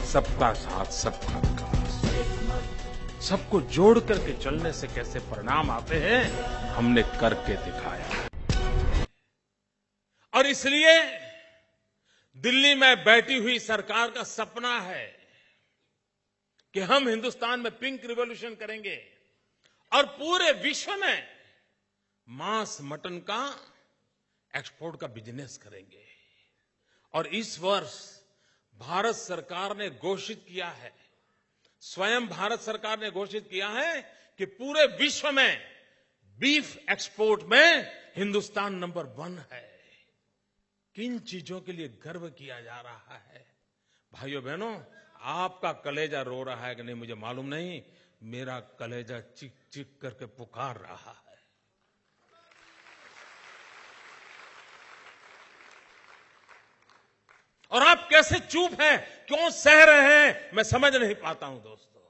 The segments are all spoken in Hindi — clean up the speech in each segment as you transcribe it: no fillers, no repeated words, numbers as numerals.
सबका साथ सबका विकास, सबको जोड़ करके चलने से कैसे परिणाम आते हैं, हमने करके दिखाया। और इसलिए दिल्ली में बैठी हुई सरकार का सपना है कि हम हिंदुस्तान में पिंक रिवॉल्यूशन करेंगे और पूरे विश्व में मांस मटन का एक्सपोर्ट का बिजनेस करेंगे। और इस वर्ष भारत सरकार ने घोषित किया है, स्वयं भारत सरकार ने घोषित किया है कि पूरे विश्व में बीफ एक्सपोर्ट में हिंदुस्तान नंबर 1 है। किन चीजों के लिए गर्व किया जा रहा है? भाइयों बहनों, आपका कलेजा रो रहा है कि नहीं मुझे मालूम नहीं, मेरा कलेजा चिक चिक करके पुकार रहा है। और आप कैसे चुप हैं, क्यों सह रहे हैं, मैं समझ नहीं पाता हूं दोस्तों।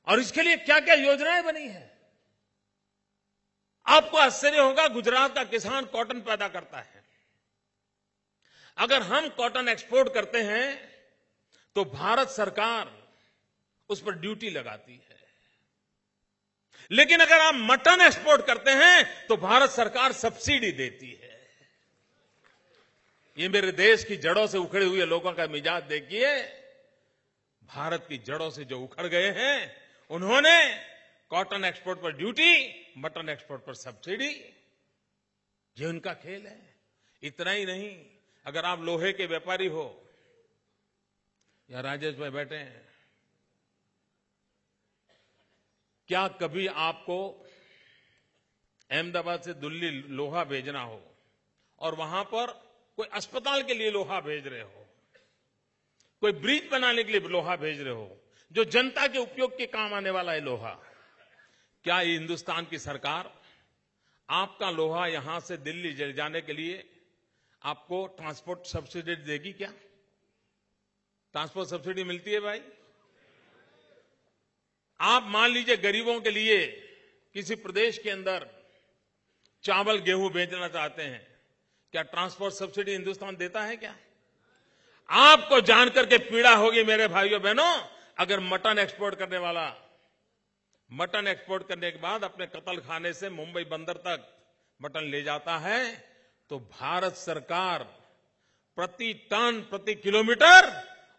और इसके लिए क्या क्या योजनाएं बनी हैं? आपको आश्चर्य होगा, गुजरात का किसान कॉटन पैदा करता है। अगर हम कॉटन एक्सपोर्ट करते हैं तो भारत सरकार उस पर ड्यूटी लगाती है, लेकिन अगर आप मटन एक्सपोर्ट करते हैं तो भारत सरकार सब्सिडी देती है। ये मेरे देश की जड़ों से उखड़े हुए लोगों का मिजाज देखिए। भारत की जड़ों से जो उखड़ गए हैं, उन्होंने कॉटन एक्सपोर्ट पर ड्यूटी, मटन एक्सपोर्ट पर सब्सिडी, ये उनका खेल है। इतना ही नहीं, अगर आप लोहे के व्यापारी हो, या राजेश भाई बैठे हैं, क्या कभी आपको अहमदाबाद से दिल्ली लोहा भेजना हो और वहां पर कोई अस्पताल के लिए लोहा भेज रहे हो, कोई ब्रिज बनाने के लिए लोहा भेज रहे हो, जो जनता के उपयोग के काम आने वाला है लोहा, क्या ये हिंदुस्तान की सरकार आपका लोहा यहां से दिल्ली ले जाने के लिए आपको ट्रांसपोर्ट सब्सिडी देगी? क्या ट्रांसपोर्ट सब्सिडी मिलती है भाई? आप मान लीजिए गरीबों के लिए किसी प्रदेश के अंदर चावल गेहूं बेचना चाहते हैं, क्या ट्रांसपोर्ट सब्सिडी हिंदुस्तान देता है? क्या आपको जानकर के पीड़ा होगी मेरे भाइयों बहनों, अगर मटन एक्सपोर्ट करने वाला मटन एक्सपोर्ट करने के बाद अपने कत्ल खाने से मुंबई बंदर तक मटन ले जाता है तो भारत सरकार प्रति टन प्रति किलोमीटर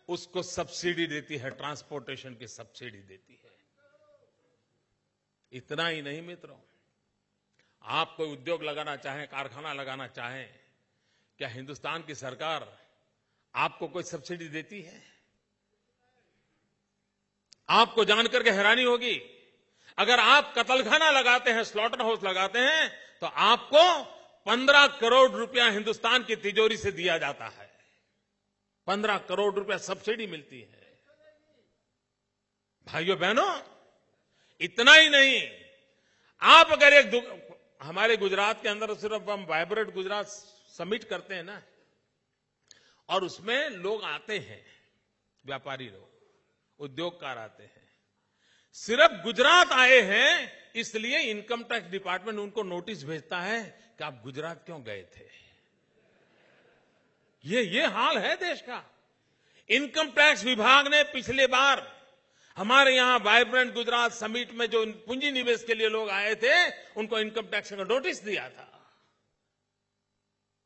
उसको सब्सिडी देती है, ट्रांसपोर्टेशन की सब्सिडी देती है। इतना ही नहीं मित्रों, आप कोई उद्योग लगाना चाहें, कारखाना लगाना चाहें, क्या हिंदुस्तान की सरकार आपको कोई सब्सिडी देती है? आपको जानकर के हैरानी होगी, अगर आप कत्लखाना लगाते हैं, स्लॉटर हाउस लगाते हैं, तो आपको 15 करोड़ रुपया हिंदुस्तान की तिजोरी से दिया जाता है। 15 करोड़ रुपया सब्सिडी मिलती है। भाइयों बहनों, इतना ही नहीं, आप अगर हमारे गुजरात के अंदर सिर्फ हम वाइब्रेंट गुजरात समिट करते हैं ना, और उसमें लोग आते हैं, व्यापारी लोग, उद्योगकार आते हैं, सिर्फ गुजरात आए हैं इसलिए इनकम टैक्स डिपार्टमेंट उनको नोटिस भेजता है कि आप गुजरात क्यों गए थे। ये हाल है देश का। इनकम टैक्स विभाग ने पिछले बार हमारे यहां वाइब्रेंट गुजरात समिट में जो पूंजी निवेश के लिए लोग आए थे, उनको इनकम टैक्स का नोटिस दिया था।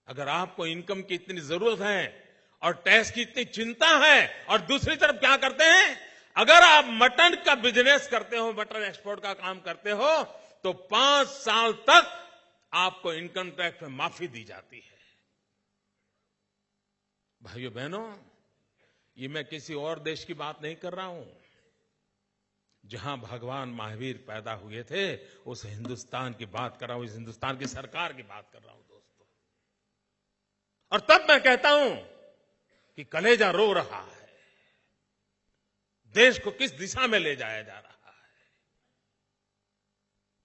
अगर आपको इनकम की इतनी जरूरत है और टैक्स की इतनी चिंता है, और दूसरी तरफ क्या करते हैं, अगर आप मटन का बिजनेस करते हो, मटन एक्सपोर्ट का काम करते हो, तो 5 साल तक आपको इनकम टैक्स में माफी दी जाती है। भाइयों बहनों, ये मैं किसी और देश की बात नहीं कर रहा हूं, जहां भगवान महावीर पैदा हुए थे, उस हिंदुस्तान की बात कर रहा हूं, इस हिंदुस्तान की सरकार की बात कर रहा हूं दोस्तों। और तब मैं कहता हूं कि कलेजा रो रहा है, देश को किस दिशा में ले जाया जा रहा है।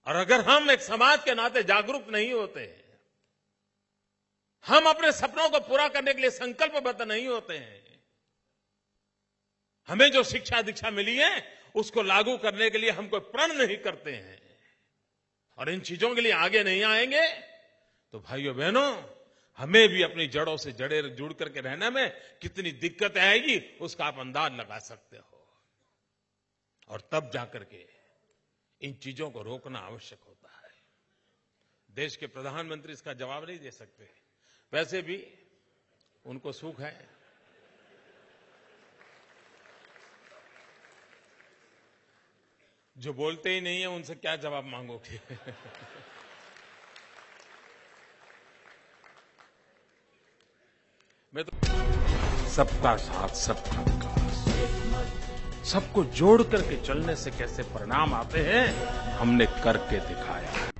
और अगर हम एक समाज के नाते जागरूक नहीं होते, हम अपने सपनों को पूरा करने के लिए संकल्पबद्ध नहीं होते हैं, हमें जो शिक्षा दीक्षा मिली है उसको लागू करने के लिए हम कोई प्रण नहीं करते हैं, और इन चीजों के लिए आगे नहीं आएंगे, तो भाइयों बहनों, हमें भी अपनी जड़ों से जुड़ करके रहने में कितनी दिक्कत आएगी उसका आप अंदाज लगा सकते हो। और तब जाकर के इन चीजों को रोकना आवश्यक होता है। देश के प्रधानमंत्री इसका जवाब नहीं दे सकते, वैसे भी उनको सुख है। जो बोलते ही नहीं है उनसे क्या जवाब मांगोगे? मैं तो सबका साथ सबका विकास, सबको जोड़ करके चलने से कैसे परिणाम आते हैं हमने करके दिखाया।